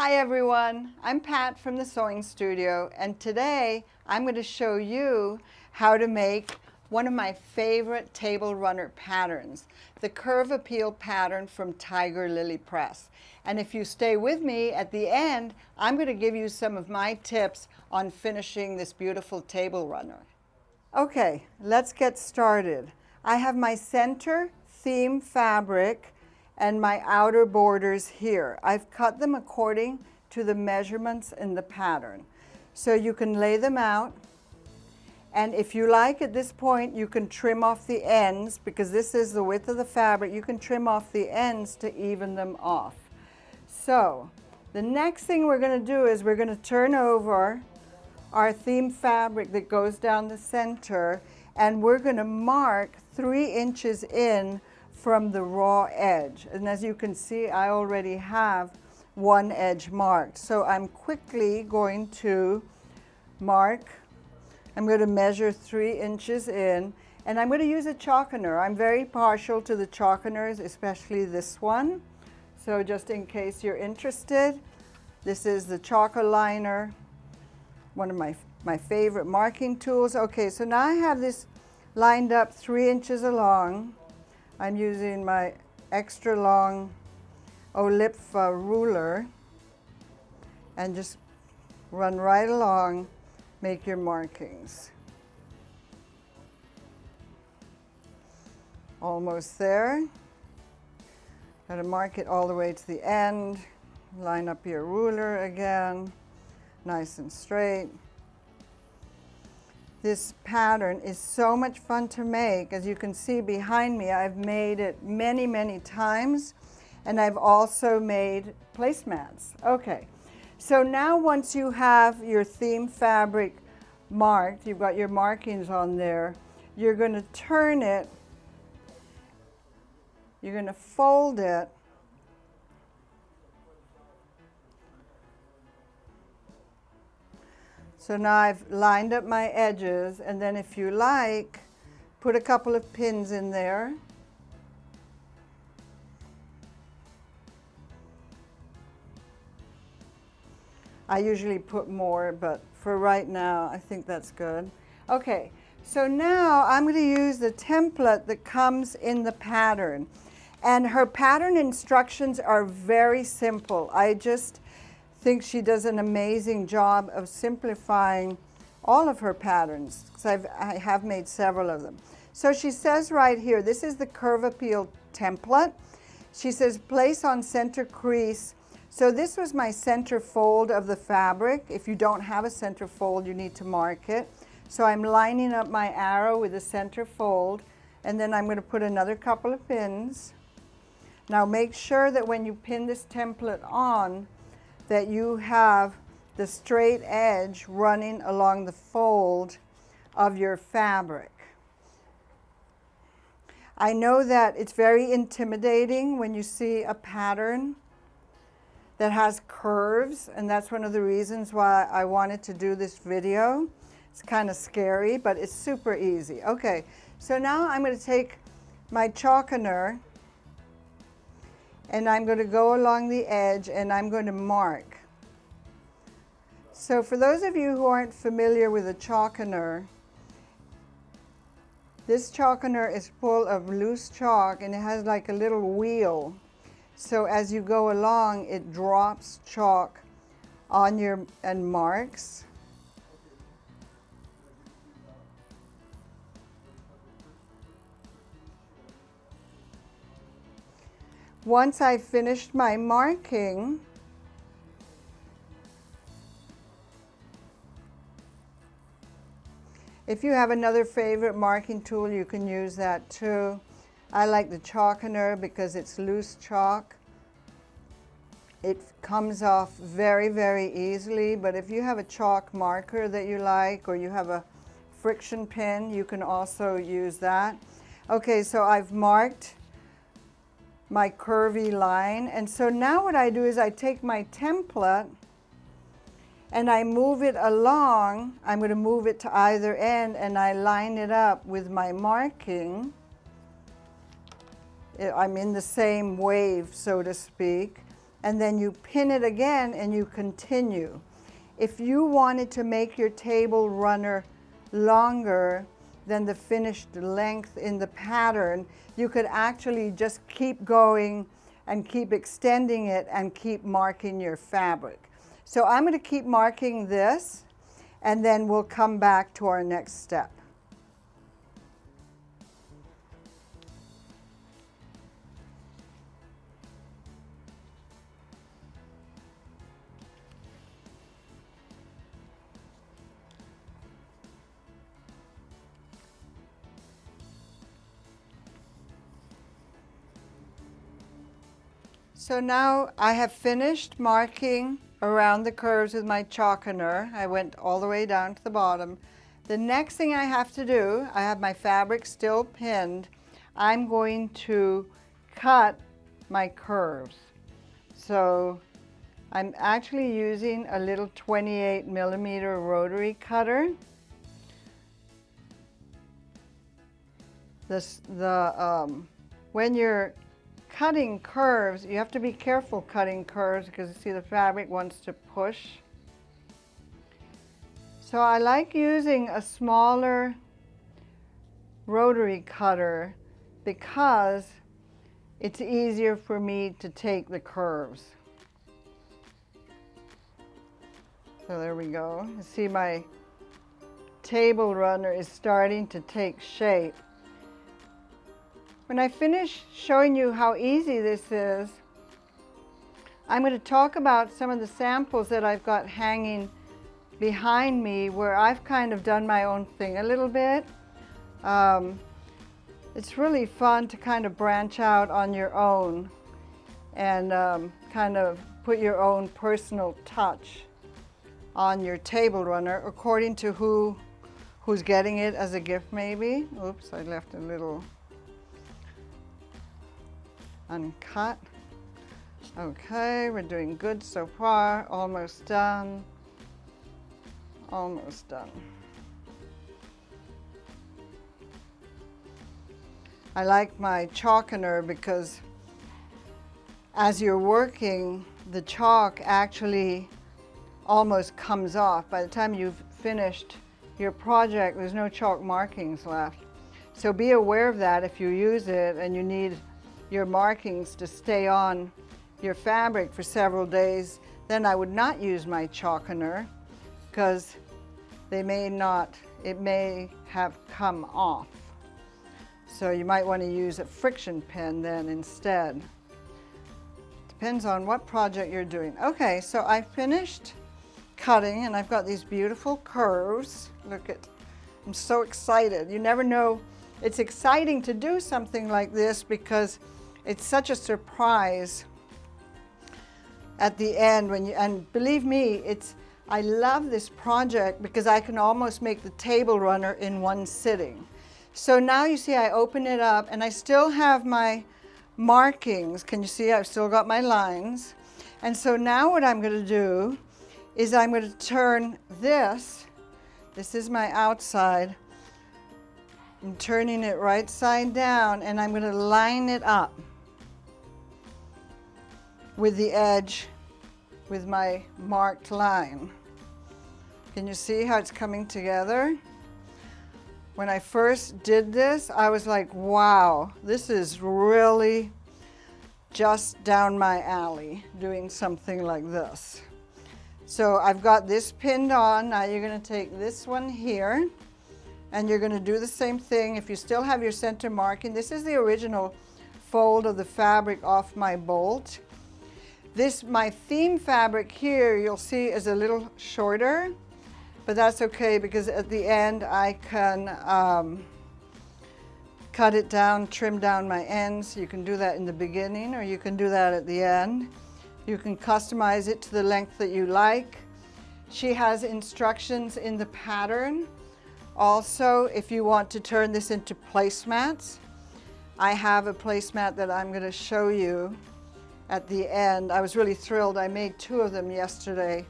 Hi everyone, I'm Pat from the Sewing Studio, and today I'm going to show you how to make one of my favorite table runner patterns, the Curve Appeal pattern from Tiger Lily Press. And if you stay with me at the end, I'm going to give you some of my tips on finishing this beautiful table runner. Okay, let's get started. I have my center theme fabric and my outer borders here. I've cut them according to the measurements in the pattern. So you can lay them out, and if you like at this point you can trim off the ends, because this is the width of the fabric. You can trim off the ends to even them off. So the next thing we're going to do is we're going to turn over our theme fabric that goes down the center, and we're going to mark 3 inches in from the raw edge. And as you can see, I already have one edge marked. So I'm quickly going to mark. I'm going to measure 3 inches in, and I'm going to use a chalkener. I'm very partial to the chalkeners, especially this one. So just in case you're interested, this is the Chalk-A-Liner, one of my favorite marking tools. Okay, so now I have this lined up 3 inches along. I'm using my extra long Olipfa ruler, and just run right along, make your markings. Almost there. Got to mark it all the way to the end. Line up your ruler again, nice and straight. This pattern is so much fun to make. As you can see behind me, I've made it many, many times, and I've also made placemats. Okay, so now once you have your theme fabric marked, you've got your markings on there, you're going to turn it, you're going to fold it, so now I've lined up my edges, and then if you like, put a couple of pins in there. I usually put more, but for right now, I think that's good. Okay, so now I'm going to use the template that comes in the pattern. And her pattern instructions are very simple. I just think she does an amazing job of simplifying all of her patterns, because I have made several of them. So she says right here, this is the Curve Appeal template. She says place on center crease. So this was my center fold of the fabric. If you don't have a center fold, you need to mark it. So I'm lining up my arrow with the center fold, and then I'm going to put another couple of pins. Now make sure that when you pin this template on, that you have the straight edge running along the fold of your fabric. I know that it's very intimidating when you see a pattern that has curves, and that's one of the reasons why I wanted to do this video. It's kind of scary, but it's super easy. Okay, so now I'm going to take my chalkener, and I'm going to go along the edge, and I'm going to mark. So for those of you who aren't familiar with a chalkener, this chalkener is full of loose chalk, and it has like a little wheel. So as you go along, it drops chalk on your and marks. Once I've finished my marking, if you have another favorite marking tool, you can use that too. I like the chalkener because it's loose chalk. It comes off very, very easily, but if you have a chalk marker that you like, or you have a friction pin, you can also use that. Okay, so I've marked my curvy line, and so now what I do is I take my template and I move it along. I'm going to move it to either end, and I line it up with my marking. I'm in the same wave, so to speak. and then you pin it again and you continue. If you wanted to make your table runner longer than the finished length in the pattern, you could actually just keep going and keep extending it and keep marking your fabric. So I'm going to keep marking this, and then we'll come back to our next step. So now I have finished marking around the curves with my chalkener. I went all the way down to the bottom. The next thing I have to do, I have my fabric still pinned. I'm going to cut my curves. So I'm actually using a little 28mm rotary cutter. When you're cutting curves, you have to be careful cutting curves because you see the fabric wants to push. So I like using a smaller rotary cutter because it's easier for me to take the curves. So there we go. You see my table runner is starting to take shape. When I finish showing you how easy this is, I'm going to talk about some of the samples that I've got hanging behind me where I've kind of done my own thing a little bit. It's really fun to kind of branch out on your own and kind of put your own personal touch on your table runner according to who's getting it as a gift maybe. Oops, I left a little uncut. Okay, we're doing good so far. Almost done. Almost done. I like my chalkener because as you're working, the chalk actually almost comes off. By the time you've finished your project, there's no chalk markings left. So be aware of that if you use it and you need your markings to stay on your fabric for several days. Then I would not use my chalkener because it may have come off. So you might want to use a friction pen then instead. Depends on what project you're doing. Okay, so I finished cutting and I've got these beautiful curves. Look at, I'm so excited. You never know. It's exciting to do something like this because it's such a surprise at the end when you, and believe me, I love this project because I can almost make the table runner in one sitting. So now you see I open it up and I still have my markings. Can you see I've still got my lines? And so now what I'm going to do is I'm going to turn this is my outside. I'm turning it right side down and I'm going to line it up with the edge with my marked line. Can you see how it's coming together? When I first did this, I was like, wow, this is really just down my alley, doing something like this. So I've got this pinned on. Now you're going to take this one here and you're going to do the same thing. If you still have your center marking, this is the original fold of the fabric off my bolt. My theme fabric here, you'll see, is a little shorter, but that's okay because at the end I can cut it down, trim down my ends. You can do that in the beginning or you can do that at the end. You can customize it to the length that you like. She has instructions in the pattern. Also, if you want to turn this into placemats, I have a placemat that I'm going to show you at the end. I was really thrilled. I made 2 of them yesterday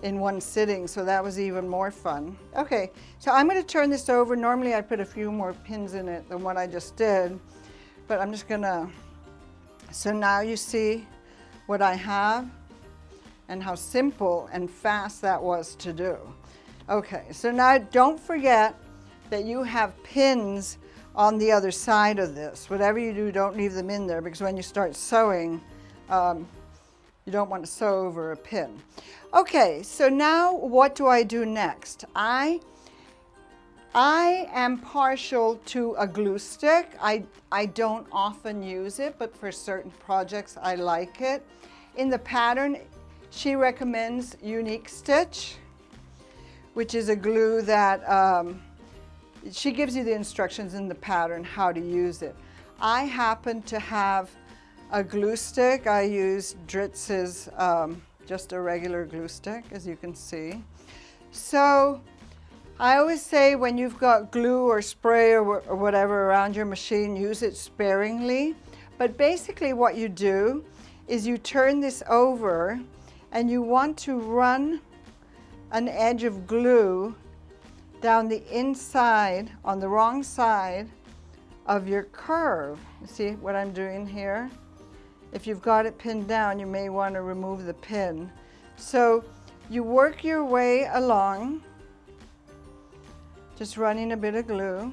in one sitting, so that was even more fun. Okay, so I'm going to turn this over. Normally I'd put a few more pins in it than what I just did, but I'm just going to, so now you see what I have and how simple and fast that was to do. Okay, so now don't forget that you have pins on the other side of this. Whatever you do, don't leave them in there, because when you start sewing, you don't want to sew over a pin. Okay, so now what do I do next? I am partial to a glue stick. I don't often use it, but for certain projects I like it. In the pattern, she recommends Unique Stitch, which is a glue that she gives you the instructions in the pattern how to use it. I happen to have a glue stick. I use Dritz's, just a regular glue stick, as you can see. So I always say when you've got glue or spray or whatever around your machine, use it sparingly. But basically what you do is you turn this over and you want to run an edge of glue down the inside, on the wrong side of your curve. You see what I'm doing here? If you've got it pinned down, you may want to remove the pin. So you work your way along, just running a bit of glue.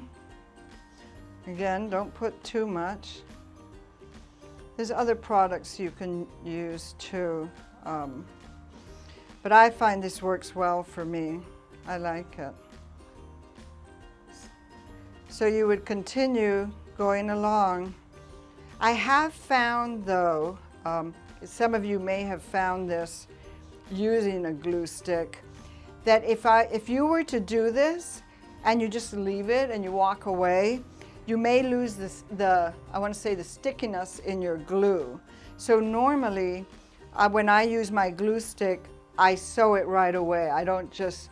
Again, don't put too much. There's other products you can use too, but I find this works well for me. I like it. So you would continue going along. I have found though, some of you may have found this using a glue stick, that if you were to do this and you just leave it and you walk away, you may lose I want to say the stickiness in your glue. So normally, when I use my glue stick, I sew it right away. I don't just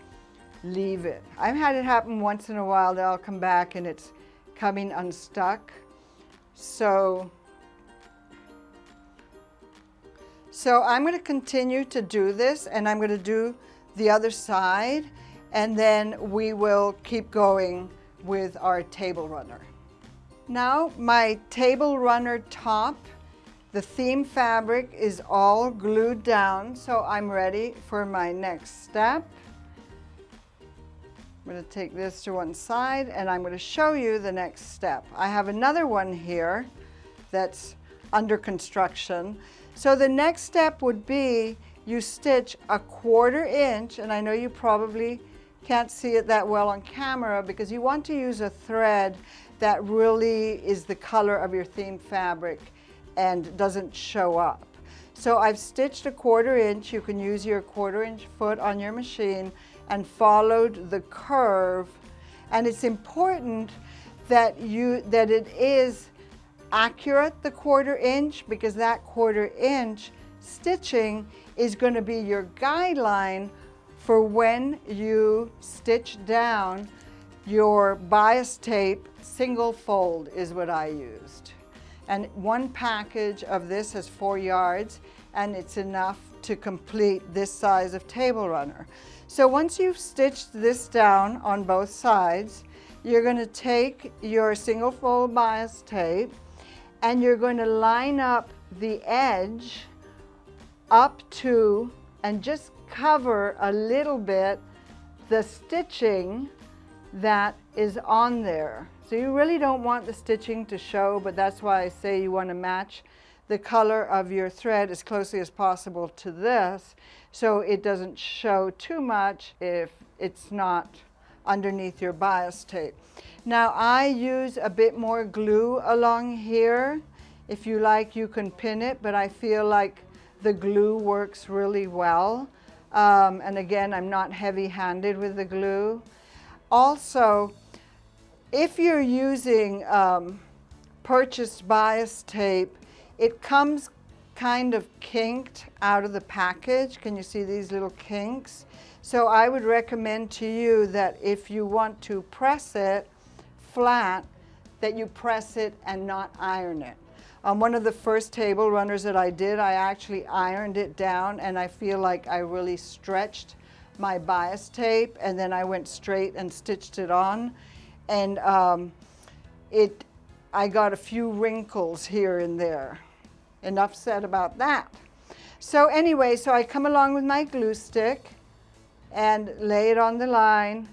leave it. I've had it happen once in a while that I'll come back and it's coming unstuck. So I'm going to continue to do this, and I'm going to do the other side, and then we will keep going with our table runner. Now my table runner top, the theme fabric is all glued down, so I'm ready for my next step. I'm going to take this to one side and I'm going to show you the next step. I have another one here that's under construction. So the next step would be you stitch a 1/4 inch, and I know you probably can't see it that well on camera because you want to use a thread that really is the color of your theme fabric and doesn't show up. So I've stitched a 1/4 inch. You can use your 1/4 inch foot on your machine and followed the curve. And it's important that it is accurate, the 1/4 inch, because that 1/4 inch stitching is going to be your guideline for when you stitch down your bias tape. Single fold is what I used. And one package of this has 4 yards, and it's enough to complete this size of table runner. So once you've stitched this down on both sides, you're going to take your single fold bias tape and you're going to line up the edge up to and just cover a little bit the stitching that is on there. So you really don't want the stitching to show, but that's why I say you want to match the color of your thread as closely as possible to this, so it doesn't show too much if it's not underneath your bias tape. Now I use a bit more glue along here. If you like, you can pin it, but I feel like the glue works really well. And again, I'm not heavy-handed with the glue. Also, if you're using purchased bias tape, it comes kind of kinked out of the package. Can you see these little kinks? So I would recommend to you that if you want to press it flat, that you press it and not iron it. One of the first table runners that I did, I actually ironed it down, and I feel like I really stretched my bias tape, and then I went straight and stitched it on, and I got a few wrinkles here and there. Enough said about that. So anyway, so I come along with my glue stick and lay it on the line,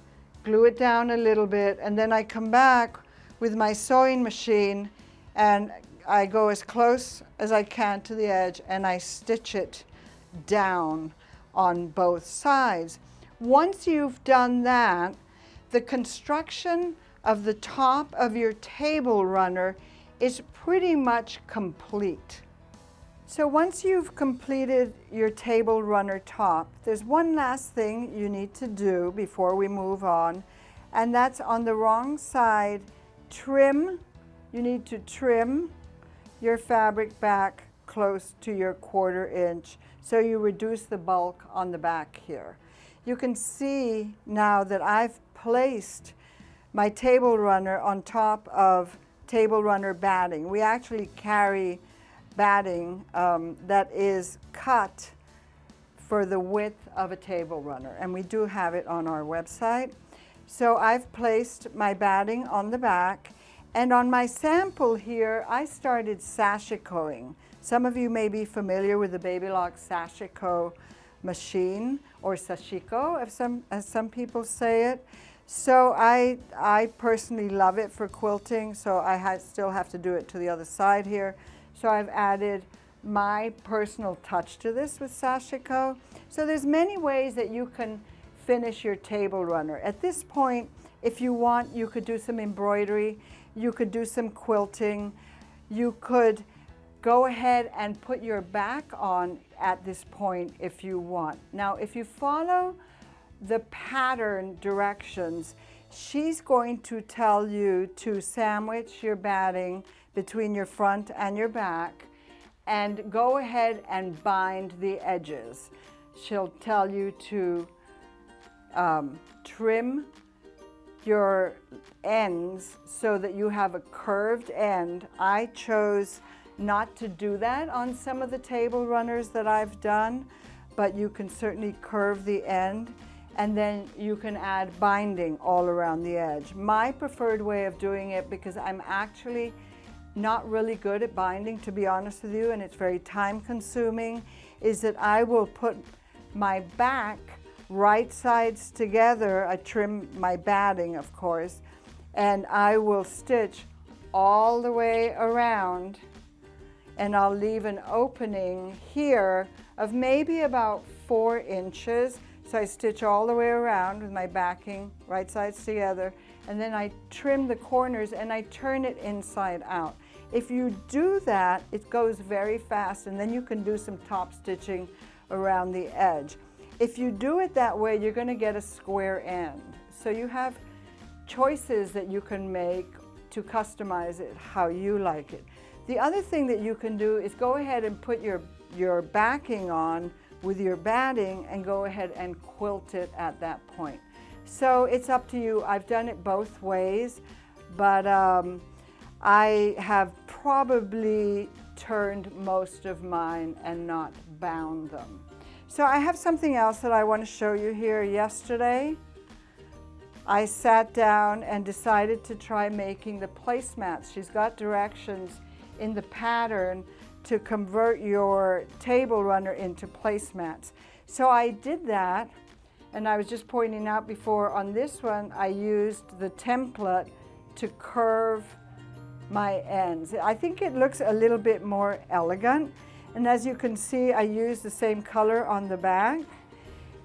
glue it down a little bit, and then I come back with my sewing machine and I go as close as I can to the edge and I stitch it down on both sides. Once you've done that, the construction of the top of your table runner is pretty much complete. So once you've completed your table runner top, there's one last thing you need to do before we move on, and that's on the wrong side, trim. You need to trim your fabric back close to your 1/4 inch so you reduce the bulk on the back here. You can see now that I've placed my table runner on top of table runner batting. We actually carry batting that is cut for the width of a table runner, and we do have it on our website. So I've placed my batting on the back, and on my sample here I started sashikoing. Some of you may be familiar with the Babylock Sashiko machine, or sashiko as some people say it. So I personally love it for quilting, so I still have to do it to the other side here. So I've added my personal touch to this with sashiko. So there's many ways that you can finish your table runner. At this point, if you want, you could do some embroidery, you could do some quilting, you could go ahead and put your back on at this point if you want. Now, if you follow the pattern directions, she's going to tell you to sandwich your batting between your front and your back and go ahead and bind the edges. She'll tell you to trim your ends so that you have a curved end. I chose not to do that on some of the table runners that I've done, but you can certainly curve the end, and then you can add binding all around the edge. My preferred way of doing it, because I'm actually not really good at binding, to be honest with you, and it's very time consuming, is that I will put my back right sides together. I trim my batting, of course, and I will stitch all the way around, and I'll leave an opening here of maybe about 4 inches. So I stitch all the way around with my backing right sides together, and then I trim the corners and I turn it inside out. If you do that, it goes very fast, and then you can do some top stitching around the edge. If you do it that way, you're going to get a square end. So you have choices that you can make to customize it how you like it. The other thing that you can do is go ahead and put your backing on with your batting and go ahead and quilt it at that point. So it's up to you. I've done it both ways, but I have probably turned most of mine and not bound them. So I have something else that I want to show you here. Yesterday, I sat down and decided to try making the placemats. She's got directions in the pattern to convert your table runner into placemats. So I did that, and I was just pointing out before on this one, I used the template to curve my ends. I think it looks a little bit more elegant, and as you can see, I used the same color on the back,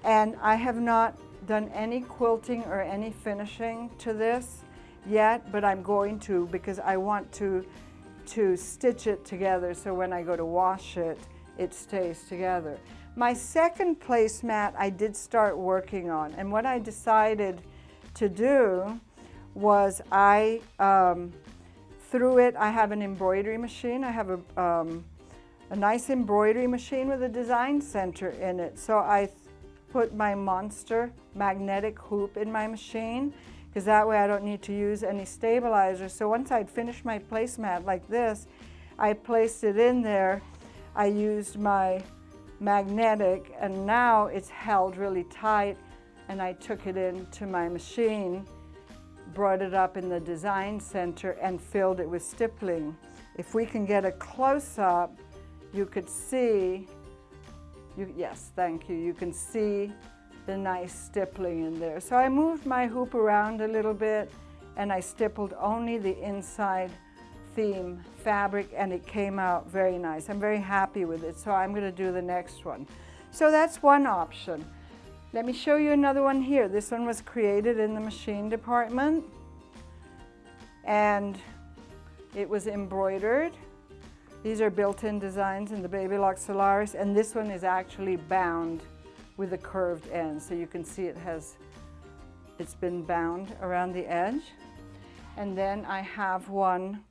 and I have not done any quilting or any finishing to this yet, but I'm going to, because I want to stitch it together so when I go to wash it, it stays together. My second placemat I did start working on, and what I decided to do was I threw it. I have an embroidery machine. I have a nice embroidery machine with a design center in it. So I put my monster magnetic hoop in my machine, because that way I don't need to use any stabilizer. So once I'd finished my placemat like this, I placed it in there. I used my magnetic, and now it's held really tight, and I took it into my machine, brought it up in the design center, and filled it with stippling. If we can get a close-up, you could see Yes, thank you. You can see the nice stippling in there. So I moved my hoop around a little bit and I stippled only the inside theme fabric and it came out very nice. I'm very happy with it, so I'm going to do the next one. So that's one option. Let me show you another one here. This one was created in the machine department and it was embroidered. These are built-in designs in the Baby Lock Solaris, and this one is actually bound with a curved end. So you can see it's been bound around the edge. And then I have one,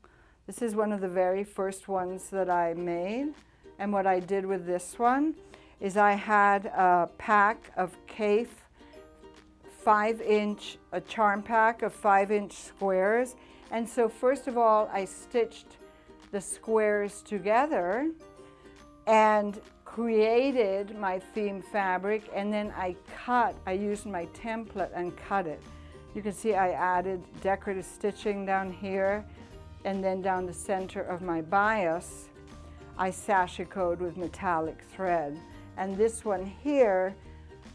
this is one of the very first ones that I made. And what I did with this one is I had a pack of Kaffe 5-inch, a charm pack of 5-inch squares. And so first of all, I stitched the squares together and created my theme fabric, and then I used my template and cut it. You can see I added decorative stitching down here, and then down the center of my bias, I sashikoed with metallic thread. And this one here,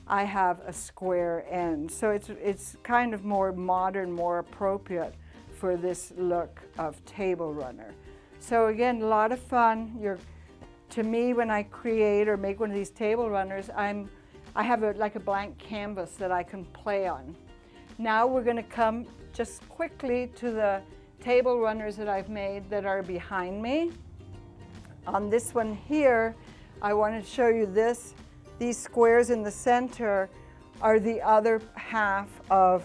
I have a square end. So it's kind of more modern, more appropriate for this look of table runner. So again, a lot of fun. To me, when I create or make one of these table runners, I have like a blank canvas that I can play on. Now we're going to come just quickly to the table runners that I've made that are behind me. On this one here, I want to show you this. These squares in the center are the other half of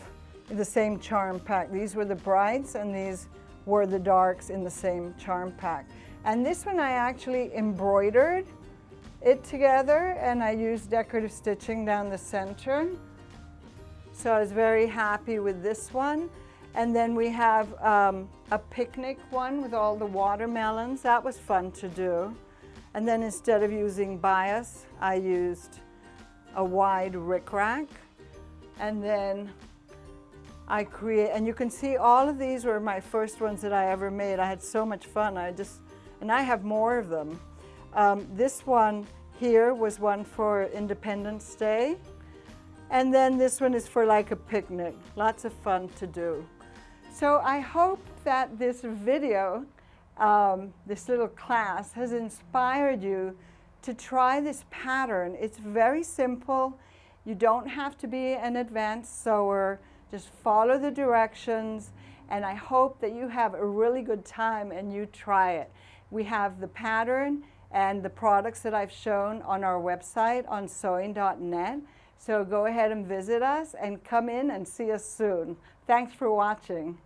the same charm pack. These were the brights and these were the darks in the same charm pack. And this one I actually embroidered it together and I used decorative stitching down the center. So I was very happy with this one. And then we have a picnic one with all the watermelons. That was fun to do. And then instead of using bias, I used a wide rickrack. And then and you can see all of these were my first ones that I ever made. I had so much fun. And I have more of them. This one here was one for Independence Day. And then this one is for like a picnic. Lots of fun to do. So I hope that this video, this little class, has inspired you to try this pattern. It's very simple. You don't have to be an advanced sewer. Just follow the directions, and I hope that you have a really good time and you try it. We have the pattern and the products that I've shown on our website on sewing.net. So go ahead and visit us and come in and see us soon. Thanks for watching.